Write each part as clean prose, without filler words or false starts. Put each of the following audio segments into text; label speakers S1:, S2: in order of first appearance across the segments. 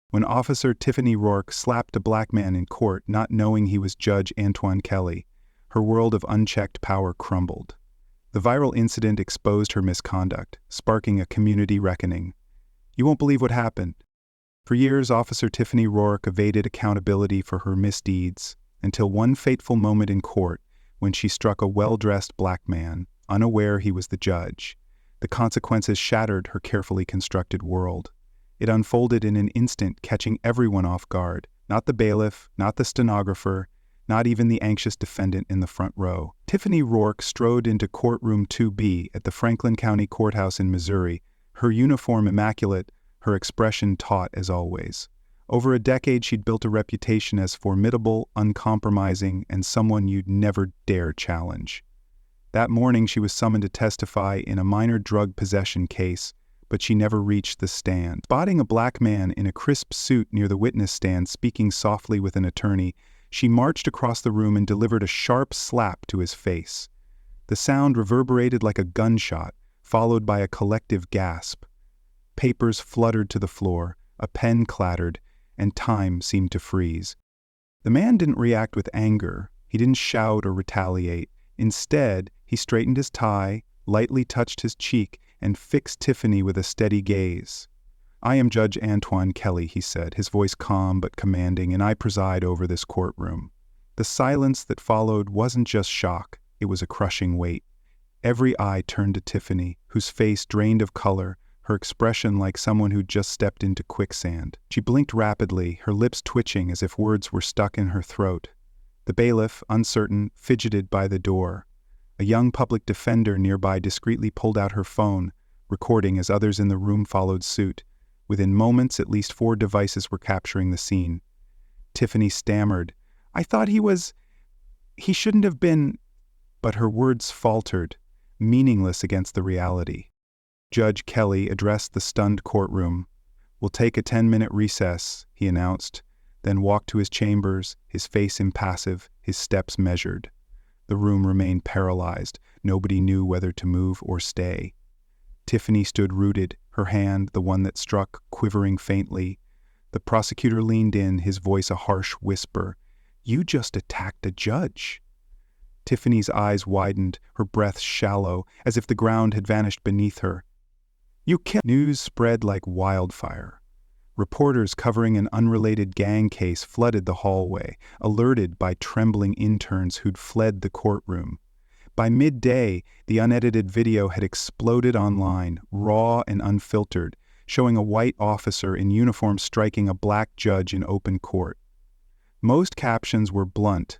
S1: when Officer Tiffany Rourke slapped a black man in court not knowing he was Judge Antoine Kelly, her world of unchecked power crumbled. The viral incident exposed her misconduct, sparking a community reckoning. You won't believe what happened. For years, Officer Tiffany Rourke evaded accountability for her misdeeds, until one fateful moment in court when she struck a well-dressed black man, unaware he was the judge. The consequences shattered her carefully constructed world. It unfolded in an instant, catching everyone off guard, not the bailiff, not the stenographer, not even the anxious defendant in the front row. Tiffany Rourke strode into courtroom 2B at the Franklin County Courthouse in Missouri, her uniform immaculate, her expression taut as always. Over a decade, she'd built a reputation as formidable, uncompromising, and someone you'd never dare challenge. That morning, she was summoned to testify in a minor drug possession case, but she never reached the stand. Spotting a black man in a crisp suit near the witness stand speaking softly with an attorney, she marched across the room and delivered a sharp slap to his face. The sound reverberated like a gunshot, followed by a collective gasp. Papers fluttered to the floor, a pen clattered, and time seemed to freeze. The man didn't react with anger. He didn't shout or retaliate. Instead, he straightened his tie, lightly touched his cheek, and fixed Tiffany with a steady gaze. "I am Judge Antoine Kelly," he said, his voice calm but commanding, "and I preside over this courtroom." The silence that followed wasn't just shock, it was a crushing weight. Every eye turned to Tiffany, whose face drained of color, her expression like someone who'd just stepped into quicksand. She blinked rapidly, her lips twitching as if words were stuck in her throat. The bailiff, uncertain, fidgeted by the door. A young public defender nearby discreetly pulled out her phone, recording as others in the room followed suit. Within moments, at least 4 devices were capturing the scene. Tiffany stammered, "I thought he shouldn't have been," but her words faltered, meaningless against the reality. Judge Kelly addressed the stunned courtroom. "We'll take a 10-minute recess," he announced, then walked to his chambers, his face impassive, his steps measured. The room remained paralyzed. Nobody knew whether to move or stay. Tiffany stood rooted, her hand, the one that struck, quivering faintly. The prosecutor leaned in, his voice a harsh whisper. "You just attacked a judge." Tiffany's eyes widened, her breath shallow, as if the ground had vanished beneath her. "You can't." News spread like wildfire. Reporters covering an unrelated gang case flooded the hallway, alerted by trembling interns who'd fled the courtroom. By midday, the unedited video had exploded online, raw and unfiltered, showing a white officer in uniform striking a black judge in open court. Most captions were blunt.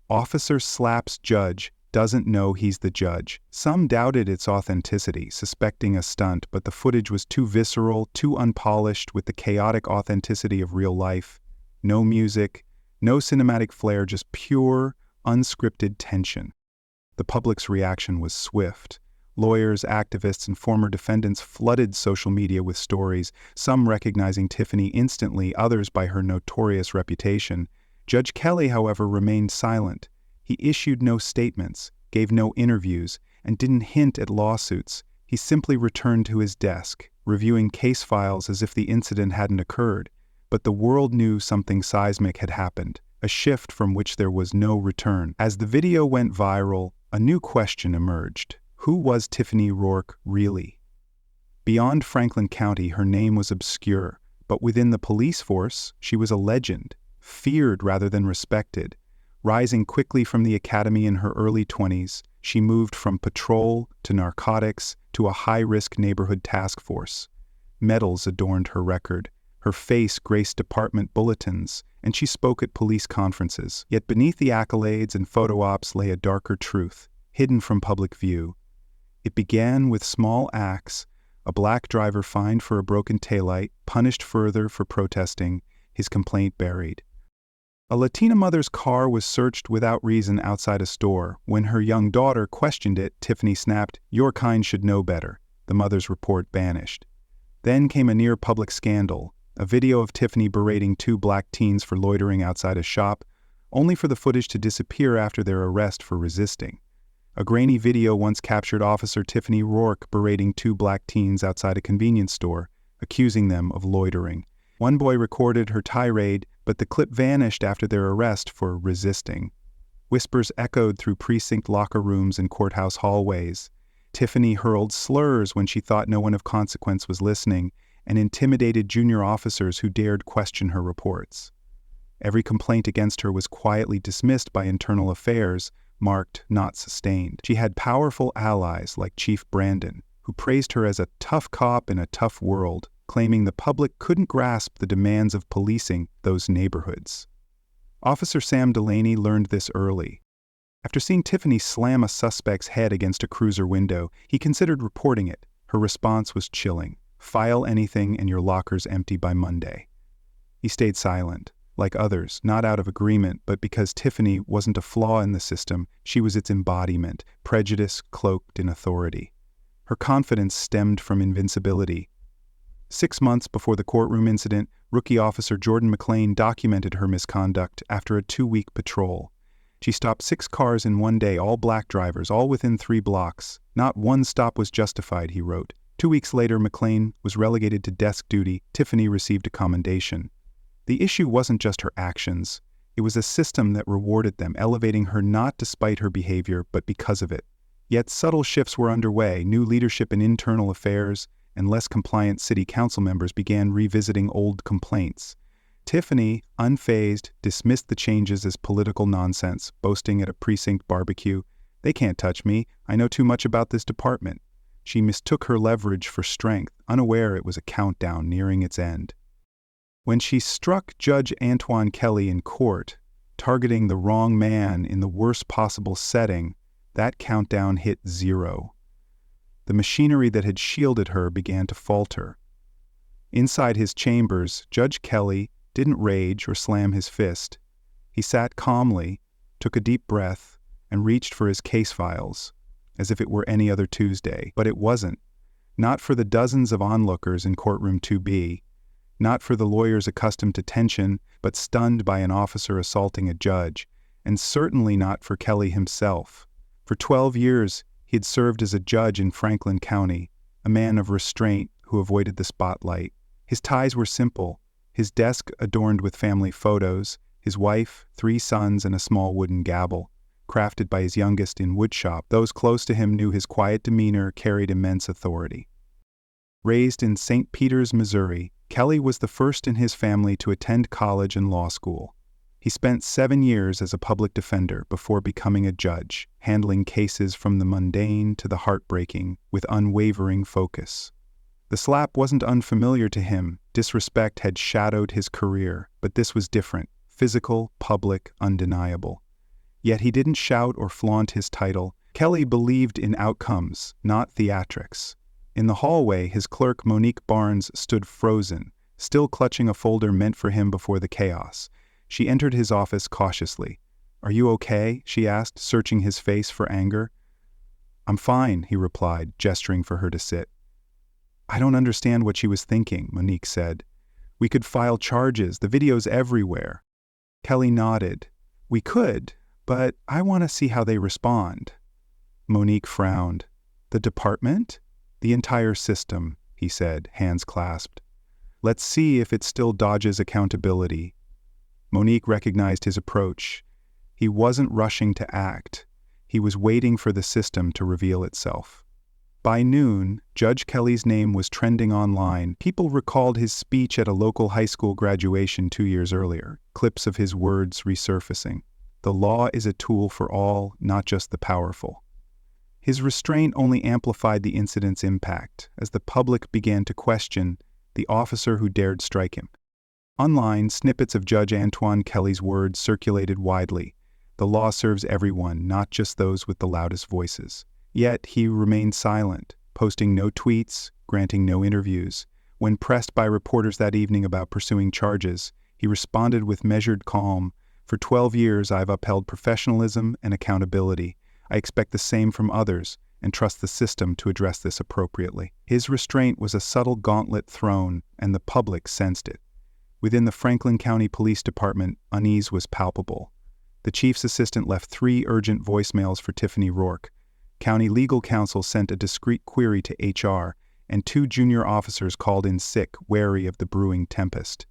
S1: "Officer slaps judge, doesn't know he's the judge." Some doubted its authenticity, suspecting a stunt, but the footage was too visceral, too unpolished, with the chaotic authenticity of real life. No music, no cinematic flair, just pure, unscripted tension. The public's reaction was swift. Lawyers, activists, and former defendants flooded social media with stories, some recognizing Tiffany instantly, others by her notorious reputation. Judge Kelly, however, remained silent. He issued no statements, gave no interviews, and didn't hint at lawsuits. He simply returned to his desk, reviewing case files as if the incident hadn't occurred. But the world knew something seismic had happened, a shift from which there was no return. As the video went viral, a new question emerged. Who was Tiffany Rourke really? Beyond Franklin County, her name was obscure, but within the police force, she was a legend, feared rather than respected. Rising quickly from the academy in her early 20s, she moved from patrol to narcotics to a high-risk neighborhood task force. Medals adorned her record. Her face graced department bulletins, and she spoke at police conferences. Yet beneath the accolades and photo ops lay a darker truth, hidden from public view. It began with small acts: a black driver fined for a broken taillight, punished further for protesting, his complaint buried. A Latina mother's car was searched without reason outside a store. When her young daughter questioned it, Tiffany snapped, "Your kind should know better." The mother's report vanished. Then came a near-public scandal, a video of Tiffany berating 2 black teens for loitering outside a shop, only for the footage to disappear after their arrest for resisting. A grainy video once captured Officer Tiffany Rourke berating 2 black teens outside a convenience store, accusing them of loitering. One boy recorded her tirade, but the clip vanished after their arrest for resisting. Whispers echoed through precinct locker rooms and courthouse hallways. Tiffany hurled slurs when she thought no one of consequence was listening, and intimidated junior officers who dared question her reports. Every complaint against her was quietly dismissed by internal affairs, marked not sustained. She had powerful allies like Chief Brandon, who praised her as a tough cop in a tough world, claiming the public couldn't grasp the demands of policing those neighborhoods. Officer Sam Delaney learned this early. After seeing Tiffany slam a suspect's head against a cruiser window, he considered reporting it. Her response was chilling. File anything and your locker's empty by Monday. He stayed silent. Like others, not out of agreement, but because Tiffany wasn't a flaw in the system, she was its embodiment, prejudice cloaked in authority. Her confidence stemmed from invincibility. 6 months before the courtroom incident, rookie officer Jordan McLean documented her misconduct after a 2-week patrol. She stopped 6 cars in one day, all black drivers, all within 3 blocks. Not one stop was justified, he wrote. 2 weeks later, McLean was relegated to desk duty. Tiffany received a commendation. The issue wasn't just her actions. It was a system that rewarded them, elevating her not despite her behavior, but because of it. Yet subtle shifts were underway. New leadership in internal affairs and less compliant city council members began revisiting old complaints. Tiffany, unfazed, dismissed the changes as political nonsense, boasting at a precinct barbecue, "They can't touch me. I know too much about this department." She mistook her leverage for strength, unaware it was a countdown nearing its end. When she struck Judge Antoine Kelly in court, targeting the wrong man in the worst possible setting, that countdown hit 0. The machinery that had shielded her began to falter. Inside his chambers, Judge Kelly didn't rage or slam his fist. He sat calmly, took a deep breath, and reached for his case files, as if it were any other Tuesday. But it wasn't. Not for the dozens of onlookers in courtroom 2B. Not for the lawyers accustomed to tension, but stunned by an officer assaulting a judge, and certainly not for Kelly himself. For 12 years, he had served as a judge in Franklin County, a man of restraint who avoided the spotlight. His ties were simple, his desk adorned with family photos, his wife, 3 sons, and a small wooden gavel, crafted by his youngest in woodshop. Those close to him knew his quiet demeanor carried immense authority. Raised in St. Peters, Missouri, Kelly was the first in his family to attend college and law school. He spent 7 years as a public defender before becoming a judge, handling cases from the mundane to the heartbreaking with unwavering focus. The slap wasn't unfamiliar to him. Disrespect had shadowed his career, but this was different, physical, public, undeniable. Yet he didn't shout or flaunt his title. Kelly believed in outcomes, not theatrics. In the hallway, his clerk Monique Barnes stood frozen, still clutching a folder meant for him before the chaos. She entered his office cautiously. "Are you okay?" she asked, searching his face for anger. "I'm fine," he replied, gesturing for her to sit. "I don't understand what she was thinking," Monique said. "We could file charges, the video's everywhere." Kelly nodded. "We could, but I want to see how they respond." Monique frowned. "The department?" "The entire system," he said, hands clasped. "Let's see if it still dodges accountability." Monique recognized his approach. He wasn't rushing to act. He was waiting for the system to reveal itself. By noon, Judge Kelly's name was trending online. People recalled his speech at a local high school graduation 2 years earlier, clips of his words resurfacing. "The law is a tool for all, not just the powerful." His restraint only amplified the incident's impact as the public began to question the officer who dared strike him. Online, snippets of Judge Antoine Kelly's words circulated widely. The law serves everyone, not just those with the loudest voices. Yet he remained silent, posting no tweets, granting no interviews. When pressed by reporters that evening about pursuing charges, he responded with measured calm. "For 12 years I've upheld professionalism and accountability. I expect the same from others, and trust the system to address this appropriately." His restraint was a subtle gauntlet thrown, and the public sensed it. Within the Franklin County Police Department, unease was palpable. The chief's assistant left 3 urgent voicemails for Tiffany Rourke. County legal counsel sent a discreet query to HR, and 2 junior officers called in sick, wary of the brewing tempest.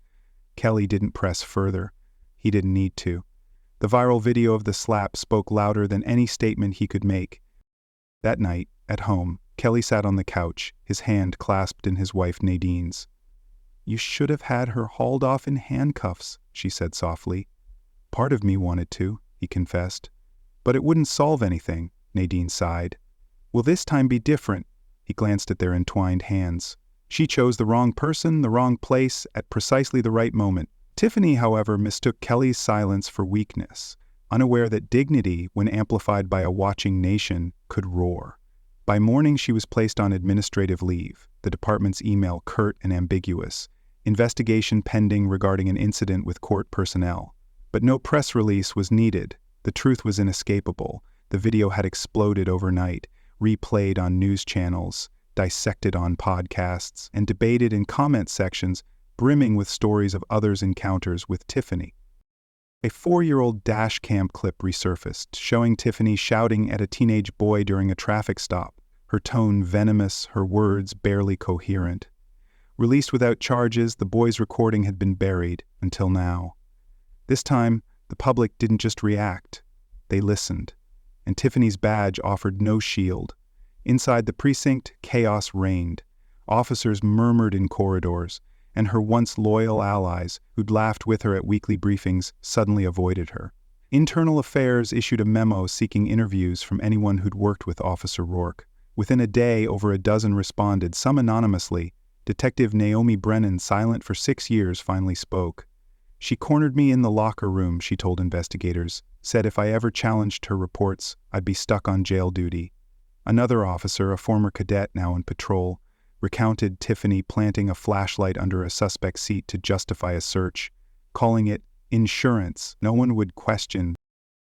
S1: Kelly didn't press further. He didn't need to. The viral video of the slap spoke louder than any statement he could make. That night, at home, Kelly sat on the couch, his hand clasped in his wife Nadine's. "You should have had her hauled off in handcuffs," she said softly. "Part of me wanted to," he confessed. "But it wouldn't solve anything," Nadine sighed. "Will this time be different?" He glanced at their entwined hands. She chose the wrong person, the wrong place, at precisely the right moment. Tiffany, however, mistook Kelly's silence for weakness, unaware that dignity, when amplified by a watching nation, could roar. By morning she was placed on administrative leave, the department's email curt and ambiguous, investigation pending regarding an incident with court personnel. But no press release was needed. The truth was inescapable. The video had exploded overnight, replayed on news channels, dissected on podcasts, and debated in comment sections brimming with stories of others' encounters with Tiffany. A 4-year-old dash cam clip resurfaced, showing Tiffany shouting at a teenage boy during a traffic stop, her tone venomous, her words barely coherent. Released without charges, the boy's recording had been buried, until now. This time, the public didn't just react. They listened. And Tiffany's badge offered no shield. Inside the precinct, chaos reigned. Officers murmured in corridors, and her once loyal allies, who'd laughed with her at weekly briefings, suddenly avoided her. Internal Affairs issued a memo seeking interviews from anyone who'd worked with Officer Rourke. Within a day, over a dozen responded, some anonymously. Detective Naomi Brennan, silent for 6 years, finally spoke. "She cornered me in the locker room," she told investigators, said if I ever challenged her reports, I'd be stuck on jail duty. Another officer, a former cadet now on patrol, recounted Tiffany planting a flashlight under a suspect's seat to justify a search, calling it insurance. No one would question.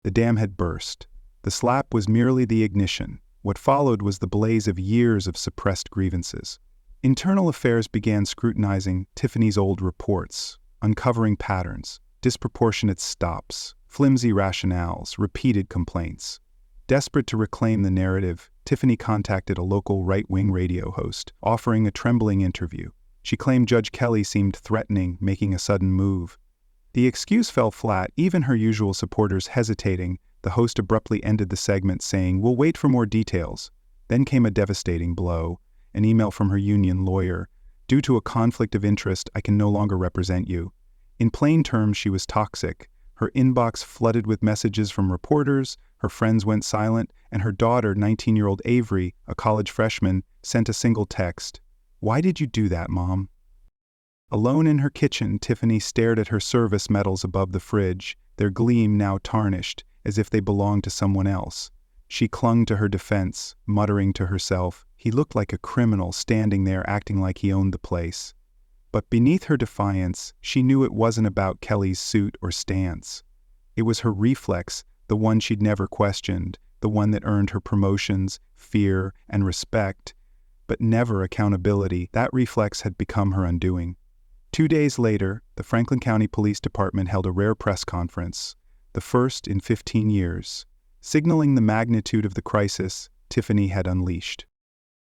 S1: The dam had burst. The slap was merely the ignition. What followed was the blaze of years of suppressed grievances. Internal Affairs began scrutinizing Tiffany's old reports, uncovering patterns, disproportionate stops, flimsy rationales, repeated complaints. Desperate to reclaim the narrative, Tiffany contacted a local right-wing radio host, offering a trembling interview. She claimed Judge Kelly seemed threatening, making a sudden move. The excuse fell flat, even her usual supporters hesitating. The host abruptly ended the segment saying, "We'll wait for more details." Then came a devastating blow, an email from her union lawyer. "Due to a conflict of interest, I can no longer represent you." In plain terms, she was toxic. Her inbox flooded with messages from reporters, her friends went silent, and her daughter, 19-year-old Avery, a college freshman, sent a single text. "Why did you do that, Mom?" Alone in her kitchen, Tiffany stared at her service medals above the fridge, their gleam now tarnished, as if they belonged to someone else. She clung to her defense, muttering to herself, "He looked like a criminal standing there acting like he owned the place." But beneath her defiance, she knew it wasn't about Kelly's suit or stance. It was her reflex, the one she'd never questioned, the one that earned her promotions, fear, and respect, but never accountability. That reflex had become her undoing. 2 days later, the Franklin County Police Department held a rare press conference, the first in 15 years, signaling the magnitude of the crisis Tiffany had unleashed.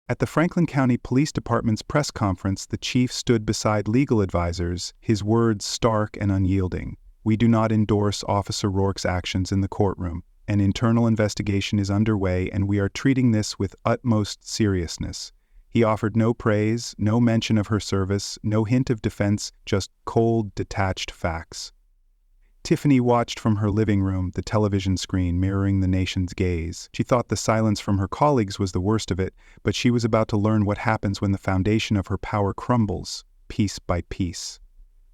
S1: At the Franklin County Police Department's press conference, the chief stood beside legal advisors, his words stark and unyielding. "We do not endorse Officer Rourke's actions in the courtroom. An internal investigation is underway, and we are treating this with utmost seriousness." He offered no praise, no mention of her service, no hint of defense, just cold, detached facts. Tiffany watched from her living room, the television screen mirroring the nation's gaze. She thought the silence from her colleagues was the worst of it, but she was about to learn what happens when the foundation of her power crumbles, piece by piece.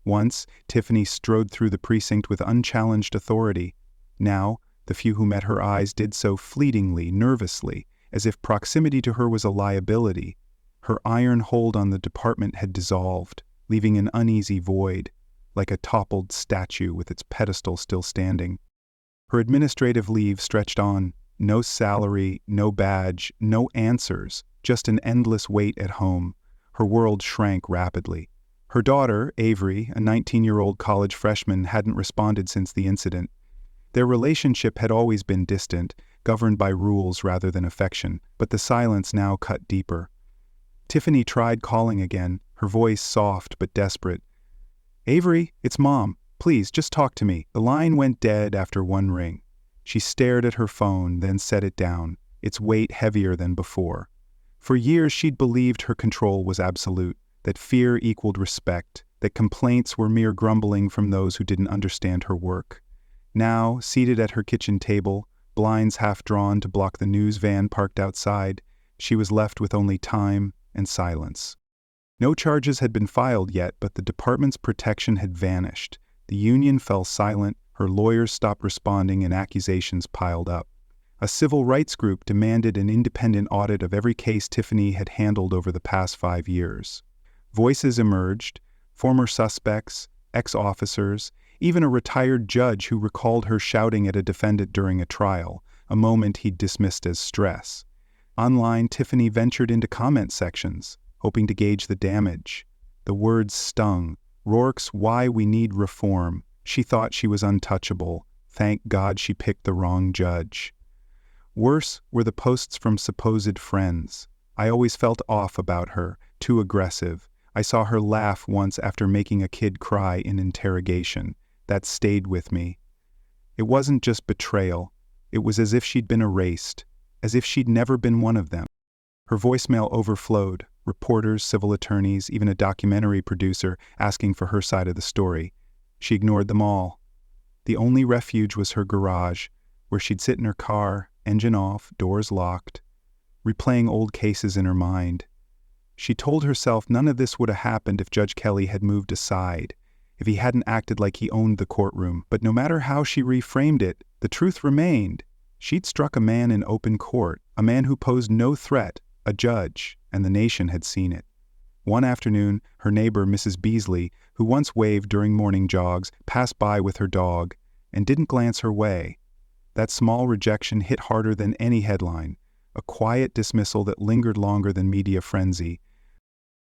S1: Once, Tiffany strode through the precinct with unchallenged authority. Now, the few who met her eyes did so fleetingly, nervously, as if proximity to her was a liability. Her iron hold on the department had dissolved, leaving an uneasy void, like a toppled statue with its pedestal still standing. Her administrative leave stretched on. No salary, no badge, no answers, just an endless wait at home. Her world shrank rapidly. Her daughter, Avery, a 19-year-old college freshman, hadn't responded since the incident. Their relationship had always been distant, governed by rules rather than affection, but the silence now cut deeper. Tiffany tried calling again, her voice soft but desperate. "Avery, it's Mom. Please, just talk to me." The line went dead after one ring. She stared at her phone, then set it down, its weight heavier than before. For years she'd believed her control was absolute, that fear equaled respect, that complaints were mere grumbling from those who didn't understand her work. Now, seated at her kitchen table, blinds half drawn to block the news van parked outside, she was left with only time and silence. No charges had been filed yet, but the department's protection had vanished. The union fell silent, her lawyers stopped responding, and accusations piled up. A civil rights group demanded an independent audit of every case Tiffany had handled over the past 5 years. Voices emerged, former suspects, ex-officers, even a retired judge who recalled her shouting at a defendant during a trial, a moment he'd dismissed as stress. Online, Tiffany ventured into comment sections, hoping to gauge the damage. The words stung. Rourke's "Why We Need Reform." She thought she was untouchable. Thank God she picked the wrong judge. Worse were the posts from supposed friends. "I always felt off about her, too aggressive. I saw her laugh once after making a kid cry in interrogation. That stayed with me." It wasn't just betrayal. It was as if she'd been erased, as if she'd never been one of them. Her voicemail overflowed, reporters, civil attorneys, even a documentary producer asking for her side of the story. She ignored them all. The only refuge was her garage, where she'd sit in her car, engine off, doors locked, replaying old cases in her mind. She told herself none of this would have happened if Judge Kelly had moved aside, if he hadn't acted like he owned the courtroom. But no matter how she reframed it, the truth remained. She'd struck a man in open court, a man who posed no threat, a judge, and the nation had seen it. One afternoon, her neighbor, Mrs. Beasley, who once waved during morning jogs, passed by with her dog and didn't glance her way. That small rejection hit harder than any headline, a quiet dismissal that lingered longer than media frenzy.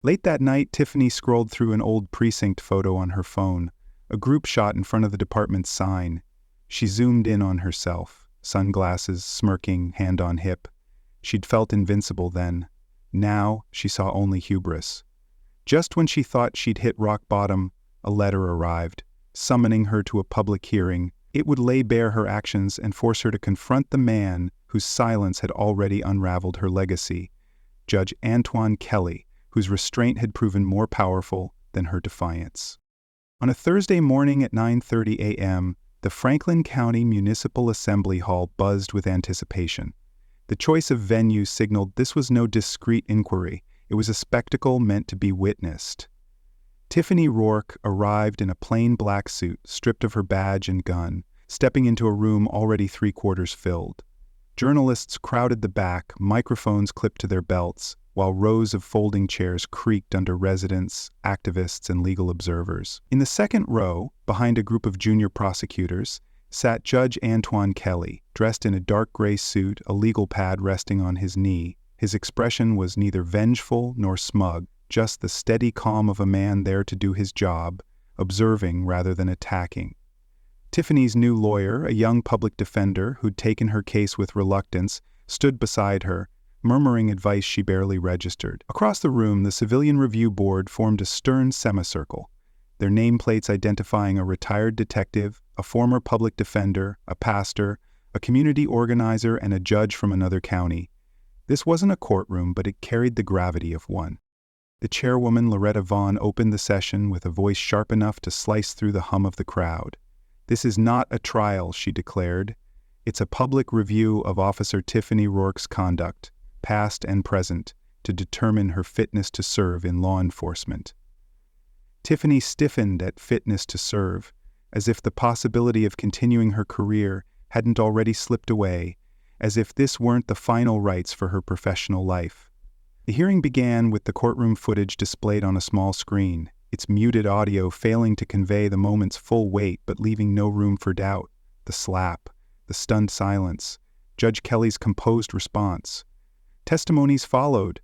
S1: Late that night, Tiffany scrolled through an old precinct photo on her phone, a group shot in front of the department's sign. She zoomed in on herself, sunglasses, smirking, hand on hip. She'd felt invincible then. Now, she saw only hubris. Just when she thought she'd hit rock bottom, a letter arrived, summoning her to a public hearing. It would lay bare her actions and force her to confront the man whose silence had already unraveled her legacy, Judge Antoine Kelly, whose restraint had proven more powerful than her defiance. On a Thursday morning at 9:30 a.m., the Franklin County Municipal Assembly Hall buzzed with anticipation. The choice of venue signaled this was no discreet inquiry. It was a spectacle meant to be witnessed. Tiffany Rourke arrived in a plain black suit, stripped of her badge and gun, stepping into a room already 3/4 filled. Journalists crowded the back, microphones clipped to their belts, while rows of folding chairs creaked under residents, activists, and legal observers. In the second row, behind a group of junior prosecutors, sat Judge Antoine Kelly, dressed in a dark gray suit, a legal pad resting on his knee. His expression was neither vengeful nor smug, just the steady calm of a man there to do his job, observing rather than attacking. Tiffany's new lawyer, a young public defender who'd taken her case with reluctance, stood beside her, murmuring advice she barely registered. Across the room, the Civilian Review Board formed a stern semicircle, their nameplates identifying a retired detective, a former public defender, a pastor, a community organizer, and a judge from another county. This wasn't a courtroom, but it carried the gravity of one. The chairwoman, Loretta Vaughn, opened the session with a voice sharp enough to slice through the hum of the crowd. "This is not a trial," she declared. "It's a public review of Officer Tiffany Rourke's conduct, past and present, to determine her fitness to serve in law enforcement." Tiffany stiffened at fitness to serve, as if the possibility of continuing her career hadn't already slipped away, as if this weren't the final rites for her professional life. The hearing began with the courtroom footage displayed on a small screen, its muted audio failing to convey the moment's full weight but leaving no room for doubt. The slap, the stunned silence, Judge Kelly's composed response. Testimonies followed.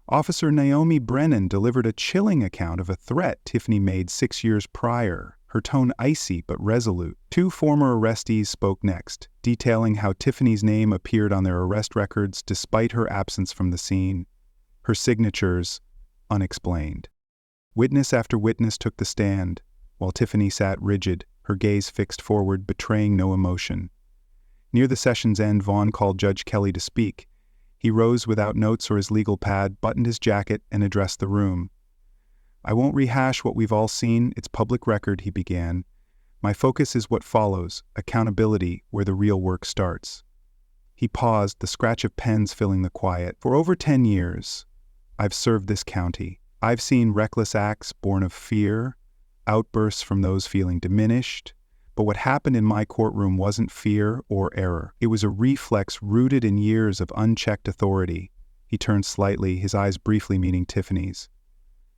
S1: Officer Naomi Brennan delivered a chilling account of a threat Tiffany made 6 years prior, her tone icy but resolute. 2 former arrestees spoke next, detailing how Tiffany's name appeared on their arrest records despite her absence from the scene. Her signatures, unexplained. Witness after witness took the stand, while Tiffany sat rigid, her gaze fixed forward, betraying no emotion. Near the session's end, Vaughn called Judge Kelly to speak. He rose without notes or his legal pad, buttoned his jacket, and addressed the room. "I won't rehash what we've all seen, it's public record," he began. "My focus is what follows, accountability, where the real work starts." He paused, the scratch of pens filling the quiet. "For over 10 years, I've served this county. I've seen reckless acts born of fear, outbursts from those feeling diminished. But what happened in my courtroom wasn't fear or error. It was a reflex rooted in years of unchecked authority." He turned slightly, his eyes briefly meeting Tiffany's.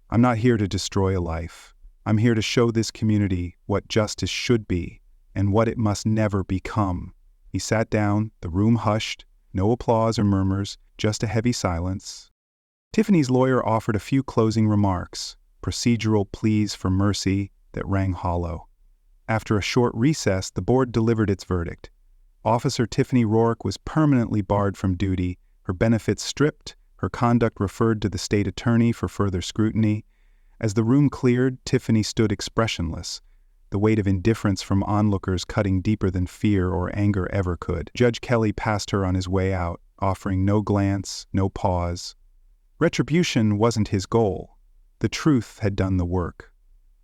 S1: "I'm not here to destroy a life. I'm here to show this community what justice should be and what it must never become." He sat down, the room hushed, no applause or murmurs, just a heavy silence. Tiffany's lawyer offered a few closing remarks, procedural pleas for mercy that rang hollow. After a short recess, the board delivered its verdict. Officer Tiffany Rourke was permanently barred from duty, her benefits stripped, her conduct referred to the state attorney for further scrutiny. As the room cleared, Tiffany stood expressionless, the weight of indifference from onlookers cutting deeper than fear or anger ever could. Judge Kelly passed her on his way out, offering no glance, no pause. Retribution wasn't his goal. The truth had done the work.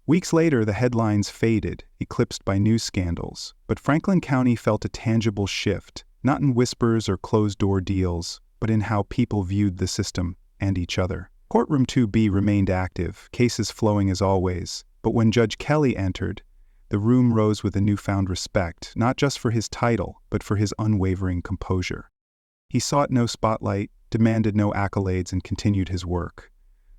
S1: Weeks later, the headlines faded, eclipsed by news scandals, but Franklin County felt a tangible shift, not in whispers or closed-door deals, but in how people viewed the system and each other. Courtroom 2B remained active, cases flowing as always, but when Judge Kelly entered, the room rose with a newfound respect, not just for his title, but for his unwavering composure. He sought no spotlight, demanded no accolades, and continued his work.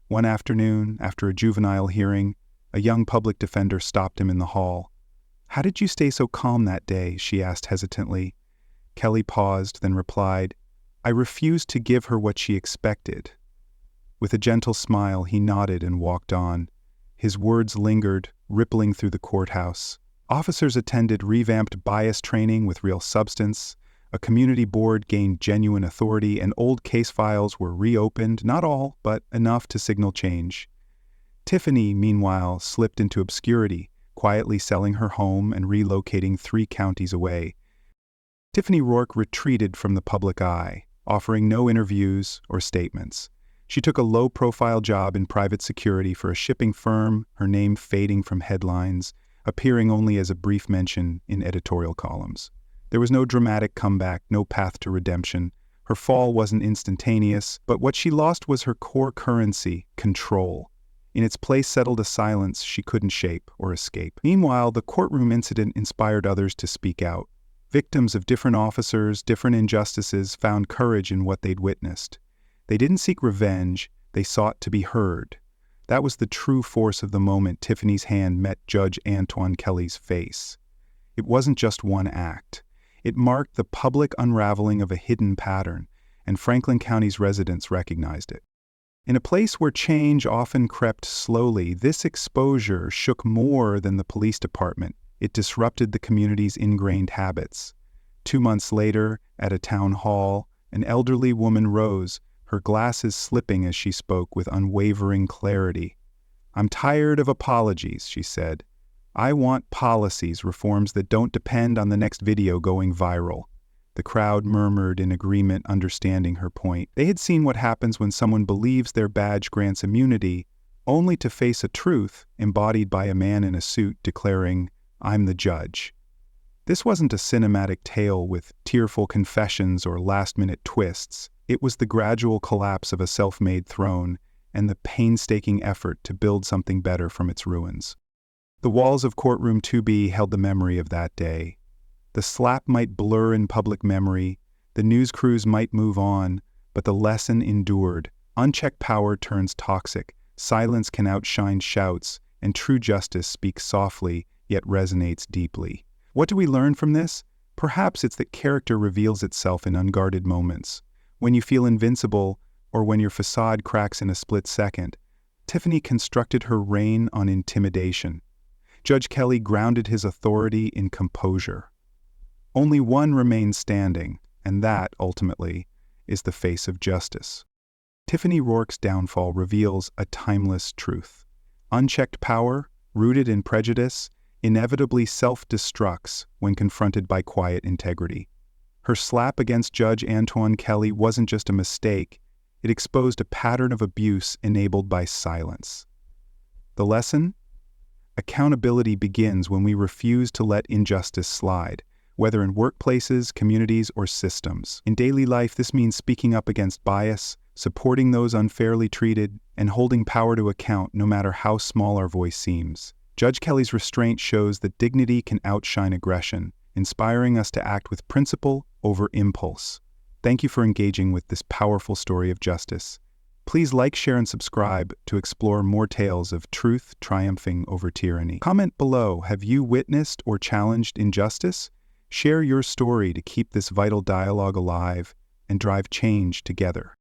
S1: One afternoon, after a juvenile hearing, a young public defender stopped him in the hall. "How did you stay so calm that day?" she asked hesitantly. Kelly paused, then replied, "I refused to give her what she expected." With a gentle smile, he nodded and walked on. His words lingered, rippling through the courthouse. Officers attended revamped bias training with real substance. A community board gained genuine authority, and old case files were reopened, not all, but enough to signal change. Tiffany, meanwhile, slipped into obscurity, quietly selling her home and relocating 3 counties away. Tiffany Rourke retreated from the public eye, offering no interviews or statements. She took a low-profile job in private security for a shipping firm, her name fading from headlines, appearing only as a brief mention in editorial columns. There was no dramatic comeback, no path to redemption. Her fall wasn't instantaneous, but what she lost was her core currency, control. In its place settled a silence she couldn't shape or escape. Meanwhile, the courtroom incident inspired others to speak out. Victims of different officers, different injustices found courage in what they'd witnessed. They didn't seek revenge, they sought to be heard. That was the true force of the moment Tiffany's hand met Judge Antoine Kelly's face. It wasn't just one act. It marked the public unraveling of a hidden pattern, and Franklin County's residents recognized it. In a place where change often crept slowly, this exposure shook more than the police department. It disrupted the community's ingrained habits. 2 months later, at a town hall, an elderly woman rose, her glasses slipping as she spoke with unwavering clarity. "I'm tired of apologies," she said. "I want policies, reforms that don't depend on the next video going viral." The crowd murmured in agreement, understanding her point. They had seen what happens when someone believes their badge grants immunity, only to face a truth embodied by a man in a suit declaring, "I'm the judge." This wasn't a cinematic tale with tearful confessions or last-minute twists. It was the gradual collapse of a self-made throne and the painstaking effort to build something better from its ruins. The walls of courtroom 2B held the memory of that day. The slap might blur in public memory, the news crews might move on, but the lesson endured. Unchecked power turns toxic, silence can outshine shouts, and true justice speaks softly, yet resonates deeply. What do we learn from this? Perhaps it's that character reveals itself in unguarded moments. When you feel invincible, or when your facade cracks in a split second. Tiffany constructed her reign on intimidation. Judge Kelly grounded his authority in composure. Only one remains standing, and that, ultimately, is the face of justice. Tiffany Rourke's downfall reveals a timeless truth. Unchecked power, rooted in prejudice, inevitably self-destructs when confronted by quiet integrity. Her slap against Judge Antoine Kelly wasn't just a mistake, it exposed a pattern of abuse enabled by silence. The lesson? Accountability begins when we refuse to let injustice slide, whether in workplaces, communities, or systems. In daily life, this means speaking up against bias, supporting those unfairly treated, and holding power to account no matter how small our voice seems. Judge Kelly's restraint shows that dignity can outshine aggression, inspiring us to act with principle over impulse. Thank you for engaging with this powerful story of justice. Please like, share, and subscribe to explore more tales of truth triumphing over tyranny. Comment below, have you witnessed or challenged injustice? Share your story to keep this vital dialogue alive and drive change together.